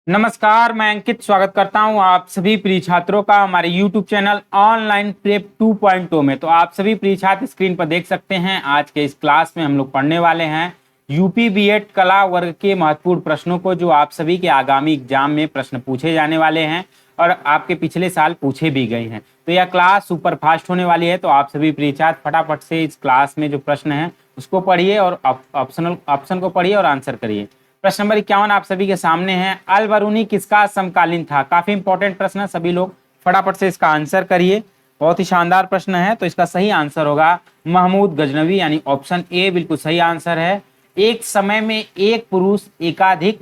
नमस्कार, मैं अंकित स्वागत करता हूं आप सभी प्रिय छात्रों का हमारे YouTube चैनल ऑनलाइन प्रेप 2.0 में। तो आप सभी प्रिय छात्र स्क्रीन पर देख सकते हैं। आज के इस क्लास में हम लोग पढ़ने वाले हैं यूपी बीएड कला वर्ग के महत्वपूर्ण प्रश्नों को, जो आप सभी के आगामी एग्जाम में प्रश्न पूछे जाने वाले हैं और आपके पिछले साल पूछे भी गए हैं। तो यह क्लास सुपर फास्ट होने वाली है। तो आप सभी प्रिय छात्र फटाफट से इस क्लास में जो प्रश्न है उसको पढ़िए और ऑप्शन को पढ़िए और आंसर करिए। प्रश्न नंबर 51 आप सभी के सामने है। अल बरूनी किसका समकालीन था? काफी इंपॉर्टेंट प्रश्न है, सभी लोग फटाफट से इसका आंसर करिए। बहुत ही शानदार प्रश्न है। तो इसका सही आंसर होगा महमूद गजनवी, यानी ऑप्शन ए बिल्कुल सही आंसर है। एक समय में एक पुरुष एकाधिक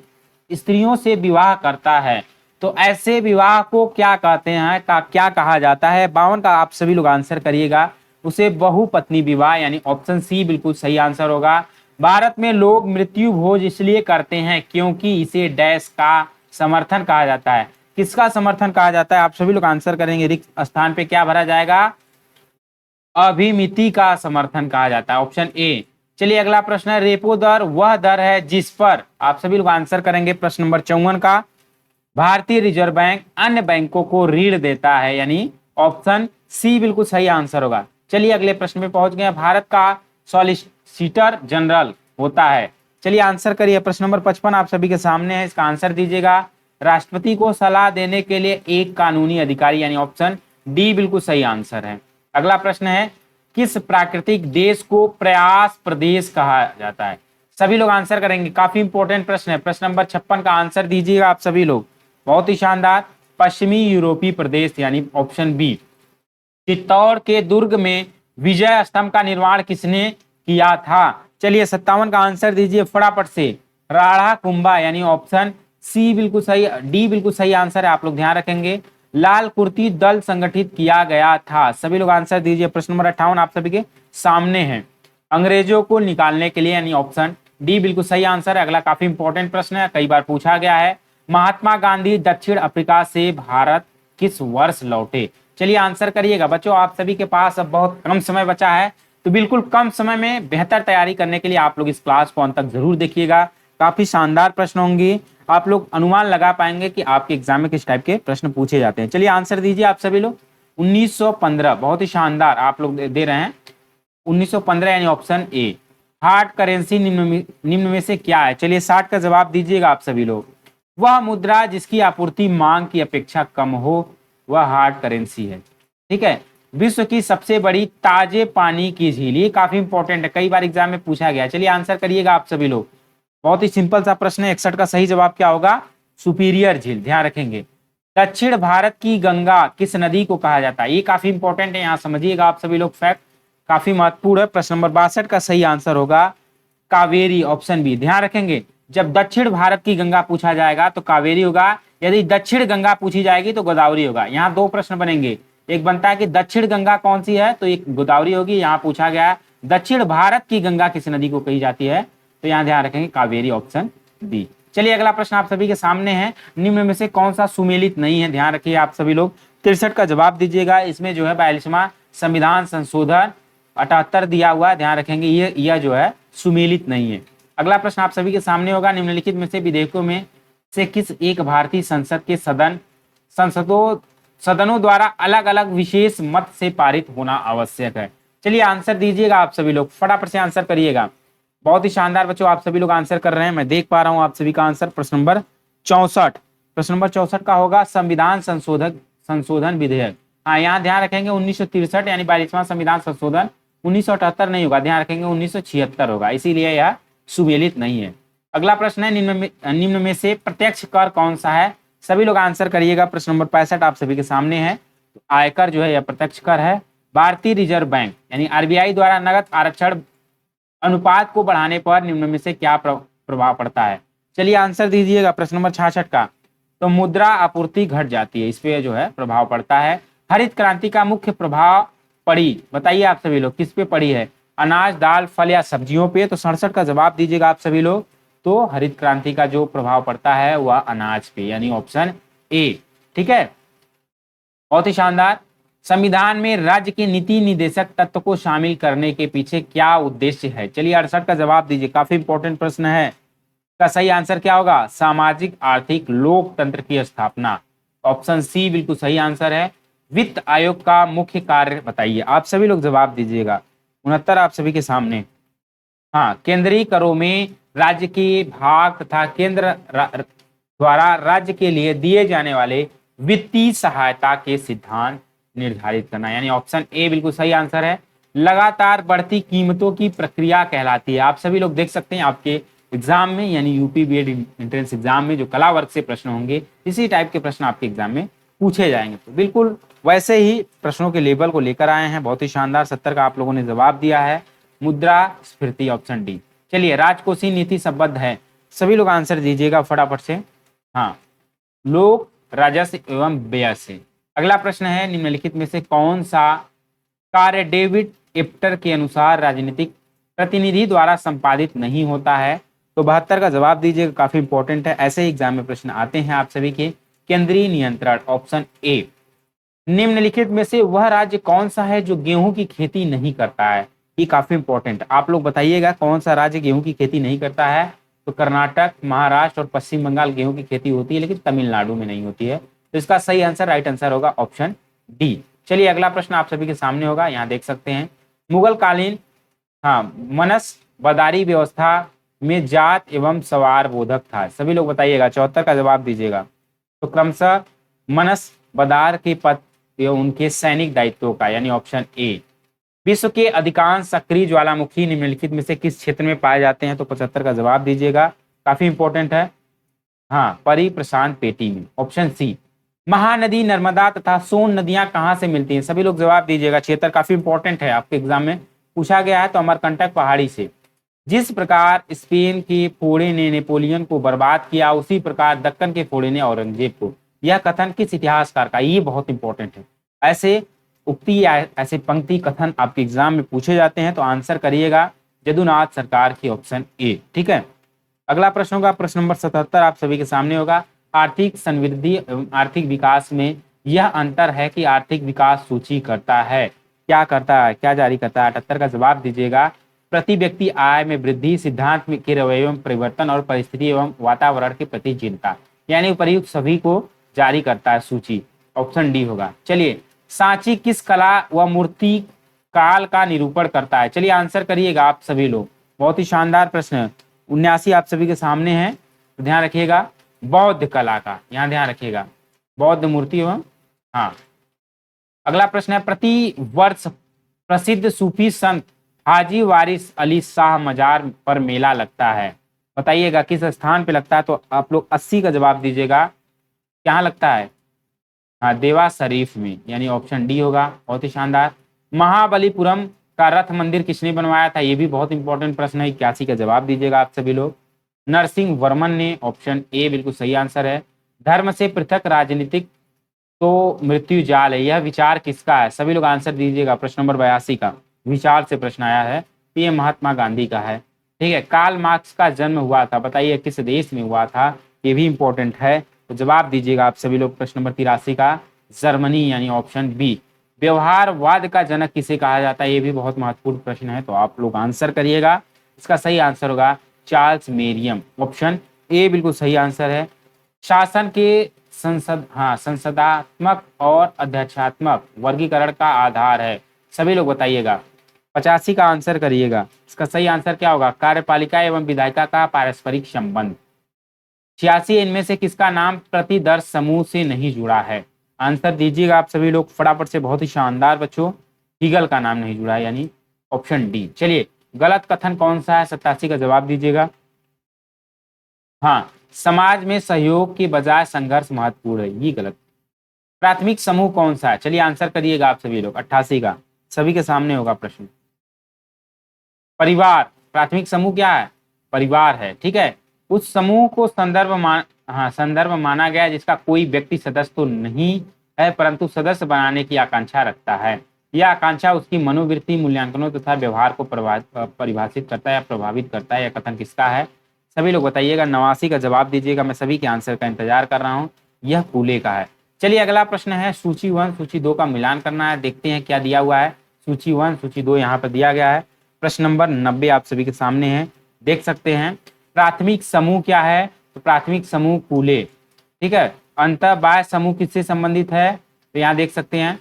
स्त्रियों से विवाह करता है, तो ऐसे विवाह को क्या कहते हैं, क्या कहा जाता है? 52 का आप सभी लोग आंसर करिएगा। उसे बहुपत्नी विवाह, यानी ऑप्शन सी बिल्कुल सही आंसर होगा। भारत में लोग मृत्यु भोज इसलिए करते हैं क्योंकि इसे डैश का समर्थन कहा जाता है। किसका समर्थन कहा जाता है? आप सभी लोग आंसर करेंगे। रिक्त स्थान पे क्या भरा जाएगा? अभिमिति का समर्थन कहा जाता है, ऑप्शन ए। चलिए अगला प्रश्न है। रेपो दर वह दर है जिस पर, आप सभी लोग आंसर करेंगे प्रश्न नंबर 54 का, भारतीय रिजर्व बैंक अन्य बैंकों को ऋण देता है, यानी ऑप्शन सी बिल्कुल सही आंसर होगा। चलिए अगले प्रश्न पे पहुंच गए। भारत का सॉलिसिटर जनरल होता है। चलिए आंसर करिए। प्रश्न नंबर 55 आप सभी के सामने है, इसका आंसर दीजिएगा। राष्ट्रपति को सलाह देने के लिए एक कानूनी अधिकारी, यानी ऑप्शन डी बिल्कुल सही आंसर है। अगला प्रश्न है। किस प्राकृतिक देश को प्रयास प्रदेश कहा जाता है? सभी लोग आंसर करेंगे। काफी इंपॉर्टेंट प्रश्न है। प्रश्न नंबर 56 का आंसर दीजिएगा आप सभी लोग। बहुत ही शानदार। पश्चिमी यूरोपीय प्रदेश, यानी ऑप्शन बी। चित्तौड़ के दुर्ग में विजय स्तंभ का निर्माण किसने किया था? चलिए 57 का आंसर दीजिए फटाफट से। राणा कुंभा, यानी ऑप्शन सी बिल्कुल सही, डी बिल्कुल सही आंसर है। आप लोग ध्यान रखेंगे। लाल कुर्ती दल संगठित किया गया था। सभी लोग आंसर दीजिए। प्रश्न नंबर 58 आप सभी के सामने है। अंग्रेजों को निकालने के लिए, यानी ऑप्शन डी बिल्कुल सही आंसर है। अगला काफी इंपॉर्टेंट प्रश्न है, कई बार पूछा गया है। महात्मा गांधी दक्षिण अफ्रीका से भारत किस वर्ष लौटे? चलिए आंसर करिएगा बच्चों। आप सभी के पास अब बहुत कम समय बचा है, तो बिल्कुल कम समय में बेहतर तैयारी करने के लिए आप लोग इस क्लास को अंत तक जरूर देखिएगा। काफी शानदार प्रश्न होंगे। आप लोग अनुमान लगा पाएंगे कि आपके एग्जाम में किस टाइप के प्रश्न पूछे जाते हैं। चलिए आंसर दीजिए आप सभी लोग। 1915, बहुत ही शानदार आप लोग दे रहे हैं। 1915 यानी ऑप्शन ए। हार्ड करेंसी निम्न में से क्या है? चलिए 60 का जवाब दीजिएगा आप सभी लोग। वह मुद्रा जिसकी आपूर्ति मांग की अपेक्षा कम हो, वह हार्ड करेंसी है। ठीक है। विश्व की सबसे बड़ी ताजे पानी की झील, ये काफी इंपॉर्टेंट है, कई बार एग्जाम में पूछा गया। चलिए आंसर करिएगा आप सभी लोग। बहुत ही सिंपल सा प्रश्न है। 61 का सही जवाब क्या होगा? सुपीरियर झील, ध्यान रखेंगे। दक्षिण भारत की गंगा किस नदी को कहा जाता है? ये काफी इंपॉर्टेंट है, यहाँ समझिएगा आप सभी लोग। फैक्ट काफी महत्वपूर्ण है। प्रश्न नंबर 62 का सही आंसर होगा कावेरी, ऑप्शन बी। ध्यान रखेंगे, जब दक्षिण भारत की गंगा पूछा जाएगा तो कावेरी होगा। यदि दक्षिण गंगा पूछी जाएगी तो गोदावरी होगा। यहाँ दो प्रश्न बनेंगे। एक बनता है कि दक्षिण गंगा कौन सी है, तो एक गोदावरी होगी। यहाँ पूछा गया दक्षिण भारत की गंगा किस नदी को कही जाती है, तो यहाँ ध्यान रखेंगे कावेरी, ऑप्शन बी। चलिए अगला प्रश्न आप सभी के सामने है। निम्न में से कौन सा सुमेलित नहीं है? ध्यान रखिए आप सभी लोग। 63 का जवाब दीजिएगा। इसमें जो है 42वां संविधान संशोधन 78 दिया हुआ है, ध्यान रखेंगे। यह जो है सुमेलित नहीं है। अगला प्रश्न आप सभी के सामने होगा। निम्नलिखित में से विधेयकों में से किस एक भारतीय संसद के सदनों द्वारा अलग अलग विशेष मत से पारित होना आवश्यक है? चलिए आंसर दीजिएगा आप सभी लोग, फटाफट से आंसर करिएगा। बहुत ही शानदार बच्चों, आप सभी लोग आंसर कर रहे हैं, मैं देख पा रहा हूं आप सभी का आंसर। प्रश्न नंबर 64, प्रश्न नंबर 64 का होगा संविधान संशोधन विधेयक। हाँ, यहाँ ध्यान रखेंगे 1963, यानी 42वां संविधान संशोधन। 1978 नहीं होगा, ध्यान रखेंगे 1976 होगा, इसीलिए यह सुमेलित नहीं है। अगला प्रश्न है। निम्न में से प्रत्यक्ष कर कौन सा है? सभी लोग आंसर करिएगा। प्रश्न नंबर 65 आप सभी के सामने है। तो आयकर जो है यह प्रत्यक्ष कर है। भारतीय रिजर्व बैंक यानी आरबीआई द्वारा नकद आरक्षण अनुपात को बढ़ाने पर निम्न में से क्या प्रभाव पड़ता है? चलिए आंसर दीजिएगा। प्रश्न नंबर 66 का, तो मुद्रा आपूर्ति घट जाती है, इस पे जो है प्रभाव पड़ता है। हरित क्रांति का मुख्य प्रभाव पड़ी, बताइए आप सभी लोग, किस पे पड़ी है? अनाज, दाल, फल या सब्जियों पे? तो 67 का जवाब दीजिएगा आप सभी लोग। तो हरित क्रांति का जो प्रभाव पड़ता है वह अनाज पे, यानी ऑप्शन ए। ठीक है, बहुत ही शानदार। संविधान में राज्य के नीति निदेशक तत्व को शामिल करने के पीछे क्या उद्देश्य है? चलिए 68 का जवाब दीजिए। काफी इंपॉर्टेंट प्रश्न है। का सही आंसर क्या होगा? सामाजिक आर्थिक लोकतंत्र की स्थापना। ऑप्शन सी बिल्कुल सही आंसर है। वित्त आयोग का मुख्य कार्य बताइए। आप सभी लोग जवाब दीजिएगा। 69 आप सभी के सामने। हाँ, केंद्रीय करों में राज्य के भाग तथा द्वारा राज्य के लिए दिए जाने वाले वित्तीय सहायता के सिद्धांत निर्धारित करना, यानी ऑप्शन ए बिल्कुल सही आंसर है। लगातार बढ़ती कीमतों की प्रक्रिया कहलाती है। आप सभी लोग देख सकते हैं आपके एग्जाम में, यानी यूपी बीएड एंट्रेंस एग्जाम में जो कला वर्ग से प्रश्न होंगे, इसी टाइप के प्रश्न आपके एग्जाम में पूछे जाएंगे। तो बिल्कुल वैसे ही प्रश्नों के लेवल को लेकर आए हैं। बहुत ही शानदार। 70 का आप लोगों ने जवाब दिया है। मुद्रास्फीति ऑप्शन डी। चलिए, राजकोषीय नीति संबद्ध है, सभी लोग आंसर दीजिएगा फटाफट से। हाँ, लोक राजस्व एवं व्यय से। अगला प्रश्न है, निम्नलिखित में से कौन सा कार्य डेविड एप्टर के अनुसार राजनीतिक प्रतिनिधि द्वारा संपादित नहीं होता है? तो 72 का जवाब दीजिएगा, काफी इंपॉर्टेंट है, ऐसे ही एग्जाम में प्रश्न आते हैं आप सभी के। केंद्रीय नियंत्रण ऑप्शन ए। निम्नलिखित में से वह राज्य कौन सा है जो गेहूं की खेती नहीं करता है? ये काफी इंपॉर्टेंट, आप लोग बताइएगा कौन सा राज्य गेहूं की खेती नहीं करता है? तो कर्नाटक, महाराष्ट्र और पश्चिम बंगाल गेहूं की खेती होती है, लेकिन तमिलनाडु में नहीं होती है। तो इसका सही आंसर, राइट आंसर होगा ऑप्शन डी। चलिए, अगला प्रश्न आप सभी के सामने होगा, यहाँ देख सकते हैं। मुगल कालीन मनसबदारी व्यवस्था में जात एवं सवार बोधक था, सभी लोग बताइएगा। 74 का जवाब दीजिएगा। तो क्रमशः मनसबदार के पद एवं उनके सैनिक दायित्वों का, यानी ऑप्शन ए। विश्व के अधिकांश सक्रिय ज्वालामुखी निम्नलिखित में से किस क्षेत्र में पाए जाते हैं? तो 75 का जवाब दीजिएगा, काफी इंपॉर्टेंट है। हाँ, परिप्रशांत पेटी में, ऑप्शन सी। महानदी नर्मदा तथा सोन नदियां कहां से मिलती हैं? सभी लोग जवाब दीजिएगा। 76 काफी इंपॉर्टेंट है, आपके एग्जाम में पूछा गया है। तो अमरकंटक पहाड़ी से। जिस प्रकार स्पेन के फोड़े ने नेपोलियन को बर्बाद किया, उसी प्रकार दक्कन के फोड़े ने औरंगजेब को। यह कथन किस इतिहासकार का? ये बहुत इंपॉर्टेंट है। ऐसे उक्ति या ऐसे पंक्ति कथन आपके एग्जाम में पूछे जाते हैं, तो आंसर करिएगा जदुनाथ सरकार की, ऑप्शन ए। ठीक है, अगला प्रश्न होगा प्रश्न नंबर 77 आप सभी के सामने होगा। आर्थिक समृद्धि एवं आर्थिक विकास में यह अंतर है कि आर्थिक विकास सूची करता है, क्या करता है, क्या जारी करता है? 78 का जवाब दीजिएगा। प्रति व्यक्ति आय में वृद्धि, सिद्धांत के रवैये में परिवर्तन और परिस्थिति एवं वातावरण के प्रति चिंता, यानी उपर्युक्त सभी को जारी करता है सूची, ऑप्शन डी होगा। चलिए, सांची किस कला व मूर्ति काल का निरूपण करता है? चलिए आंसर करिएगा आप सभी लोग। बहुत ही शानदार प्रश्न है। 79 आप सभी के सामने है, तो ध्यान रखिएगा। बौद्ध कला का, यहाँ ध्यान रखिएगा, बौद्ध मूर्ति एवं। हाँ, अगला प्रश्न है, प्रति वर्ष प्रसिद्ध सूफी संत हाजी वारिस अली शाह मजार पर मेला लगता है, बताइएगा किस स्थान पे लगता है? तो आप लोग 80 का जवाब दीजिएगा। कहाँ लगता है? हाँ, देवा शरीफ में, यानी ऑप्शन डी होगा। बहुत ही शानदार। महाबलीपुरम का रथ मंदिर किसने बनवाया था? ये भी बहुत इंपॉर्टेंट प्रश्न है। 81 का जवाब दीजिएगा आप सभी लोग। नरसिंह वर्मन ने, ऑप्शन ए बिल्कुल सही आंसर है। धर्म से पृथक राजनीतिक तो मृत्यु जाल है, यह विचार किसका है? सभी लोग आंसर दीजिएगा। प्रश्न नंबर 82 का विचार से प्रश्न आया है, ये महात्मा गांधी का है। ठीक है, कार्ल मार्क्स का जन्म हुआ था, बताइए किस देश में हुआ था? ये भी इंपॉर्टेंट है, तो जवाब दीजिएगा आप सभी लोग। प्रश्न नंबर 83 का जर्मनी, यानी ऑप्शन बी। व्यवहारवाद का जनक किसे कहा जाता है? ये भी बहुत महत्वपूर्ण प्रश्न है, तो आप लोग आंसर करिएगा। इसका सही आंसर होगा चार्ल्स मेरियम, ऑप्शन ए बिल्कुल सही आंसर है। शासन के संसदात्मक और अध्यक्षात्मक वर्गीकरण का आधार है, सभी लोग बताइएगा। 85 का आंसर करिएगा। इसका सही आंसर क्या होगा? कार्यपालिका एवं विधायिका का पारस्परिक संबंध। 86 इनमें से किसका नाम प्रतिदर्श समूह से नहीं जुड़ा है? आंसर दीजिएगा आप सभी लोग फटाफट से। बहुत ही शानदार बच्चों, हीगल का नाम नहीं जुड़ा है, यानी ऑप्शन डी। चलिए, गलत कथन कौन सा है? 87 का जवाब दीजिएगा। हाँ, समाज में सहयोग के बजाय संघर्ष महत्वपूर्ण है, ये गलत। प्राथमिक समूह कौन सा है? चलिए आंसर करिएगा आप सभी लोग। 88 का सभी के सामने होगा प्रश्न। परिवार, प्राथमिक समूह क्या है? परिवार है। ठीक है, उस समूह को संदर्भ माना गया जिसका कोई व्यक्ति सदस्य तो नहीं है, परंतु सदस्य बनाने की आकांक्षा रखता है। यह आकांक्षा उसकी मनोवृत्ति, मूल्यांकनों तथा व्यवहार को परिभाषित करता है या प्रभावित करता है। यह कथन किसका है? सभी लोग बताइएगा। 89 का जवाब दीजिएगा, मैं सभी के आंसर का इंतजार कर रहा हूँ। यह फूले का है। चलिए, अगला प्रश्न है, सूची 1 सूची 2 का मिलान करना है। देखते हैं क्या दिया हुआ है। सूची 1 सूची 2 यहाँ पर दिया गया है। प्रश्न नंबर 90 आप सभी के सामने है, देख सकते हैं। प्राथमिक समूह क्या है, तो प्राथमिक समूह कूले। ठीक है, अंतःबाह्य समूह किससे संबंधित है, तो यहाँ देख सकते हैं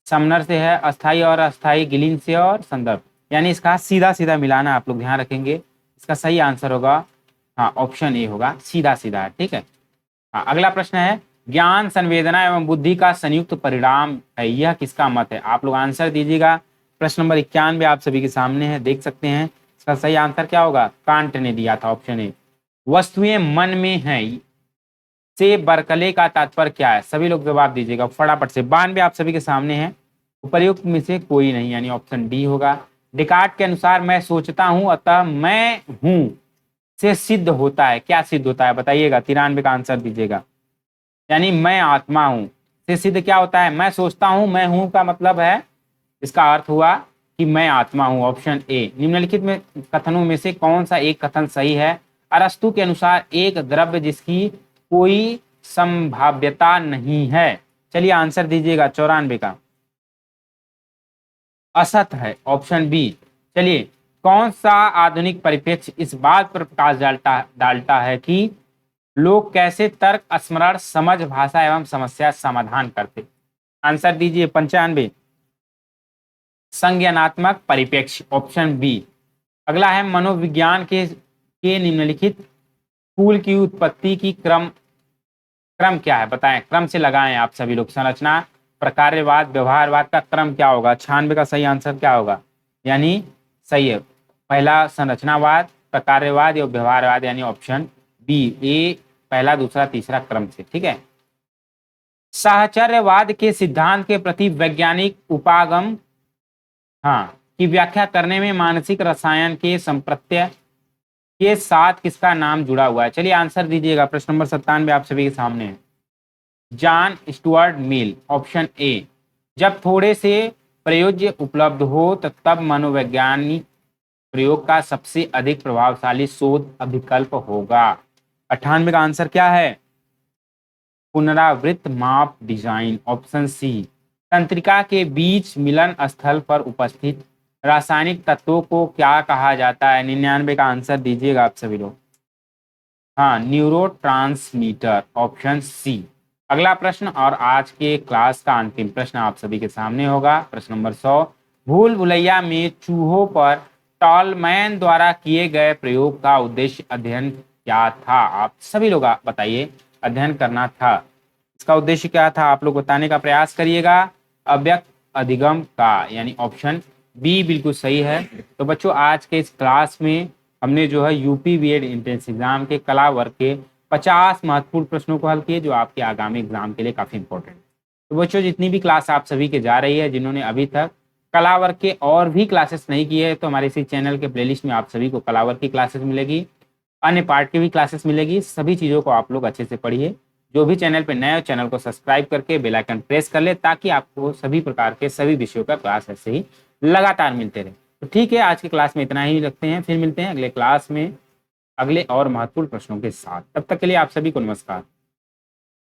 समनर से है, अस्थाई और अस्थाई गिलिन से और संदर्भ, यानी इसका सीधा सीधा मिलाना आप लोग ध्यान रखेंगे। इसका सही आंसर होगा हाँ ऑप्शन ए होगा, सीधा सीधा है। ठीक है, हाँ अगला प्रश्न है, ज्ञान संवेदना एवं बुद्धि का संयुक्त परिणाम है, यह किसका मत है, आप लोग आंसर दीजिएगा। प्रश्न नंबर 91 आप सभी के सामने है, देख सकते हैं। इसका सही आंसर क्या होगा, कांट ने दिया था, ऑप्शन ए। वस्तुएं मन में है से बरकले का तात्पर्य क्या है, सभी लोग जवाब दीजिएगा फटाफट से। 92 आप सभी के सामने है, उपर्युक्त में से कोई नहीं, यानी ऑप्शन डी होगा। डिकार्ट के अनुसार मैं सोचता हूं अतः मैं हूं से सिद्ध होता है, क्या सिद्ध होता है बताइएगा, 93 का आंसर दीजिएगा। यानी मैं आत्मा हूं से सिद्ध क्या होता है, मैं सोचता हूं मैं हूं का मतलब है, इसका अर्थ हुआ कि मैं आत्मा हूं, ऑप्शन ए। निम्नलिखित में कथनों में से कौन सा एक कथन सही है, अरस्तु के अनुसार एक द्रव्य जिसकी कोई संभाव्यता नहीं है, चलिए आंसर दीजिएगा 94 का, असत है, ऑप्शन बी। चलिए, कौन सा आधुनिक परिप्रेक्ष्य इस बात पर प्रकाश डालता है कि लोग कैसे तर्क स्मरण समझ भाषा एवं समस्या समाधान करते, आंसर दीजिए 95, संज्ञानात्मक परिप्रेक्ष्य, ऑप्शन बी। अगला है मनोविज्ञान के निम्नलिखित कुल की उत्पत्ति की क्रम क्या है बताएं, क्रम से लगाएं आप सभी लोग। संरचना, प्रकार्यवाद, व्यवहारवाद का क्रम क्या होगा, 96 का सही आंसर क्या होगा, यानी सही है पहला संरचनावाद, प्रकार्यवाद या व्यवहारवाद, यानी ऑप्शन बी, ए पहला दूसरा तीसरा क्रम से। ठीक है, साहचर्यवाद के सिद्धांत के प्रति वैज्ञानिक उपागम की व्याख्या करने में मानसिक रसायन के संप्रत्यय के साथ किसका नाम जुड़ा हुआ है, चलिए आंसर दीजिएगा। प्रश्न नंबर 97 आप सभी के सामने है, John Stuart Mill, option A. जब थोड़े से प्रयोज्य उपलब्ध हो तो तब मनोवैज्ञानिक प्रयोग का सबसे अधिक प्रभावशाली शोध अभिकल्प होगा। 98 का आंसर क्या है, पुनरावृत्त माप डिजाइन, ऑप्शन सी। तंत्रिका के बीच मिलन स्थल पर उपस्थित रासायनिक तत्वों को क्या कहा जाता है, 99 का आंसर दीजिएगा आप सभी लोग, हाँ न्यूरोट्रांसमीटर, ऑप्शन सी। अगला प्रश्न और आज के क्लास का अंतिम प्रश्न आप सभी के सामने होगा, प्रश्न नंबर 100। भूल भुलैया में चूहों पर टॉलमैन द्वारा किए गए प्रयोग का उद्देश्य अध्ययन क्या था, आप सभी लोग बताइए, अध्ययन करना था, इसका उद्देश्य क्या था, आप लोग बताने का प्रयास करिएगा। अव्यक्त अधिगम का, यानी ऑप्शन बी बिल्कुल सही है। तो बच्चों आज के इस क्लास में हमने जो है यूपी बीएड एंट्रेंस एग्जाम के कला वर्ग के 50 महत्वपूर्ण प्रश्नों को हल किए, जो आपके आगामी एग्जाम के लिए काफी इंपॉर्टेंट है। तो बच्चों जितनी भी क्लास आप सभी के जा रही है, जिन्होंने अभी तक कला वर्ग के और भी क्लासेस नहीं किए है, तो हमारे इसी चैनल के प्लेलिस्ट में आप सभी को कला वर्ग की क्लासेस मिलेगी, अन्य पार्ट की भी क्लासेस मिलेगी। सभी चीज़ों को आप लोग अच्छे से पढ़िए। जो भी चैनल पे नए, चैनल को सब्सक्राइब करके बेल आइकन प्रेस कर ले, ताकि आपको सभी प्रकार के सभी विषयों का क्लास ऐसे ही लगातार मिलते रहे। तो ठीक है, आज की क्लास में इतना ही रखते हैं, फिर मिलते हैं अगले क्लास में अगले और महत्वपूर्ण प्रश्नों के साथ। तब तक के लिए आप सभी को नमस्कार।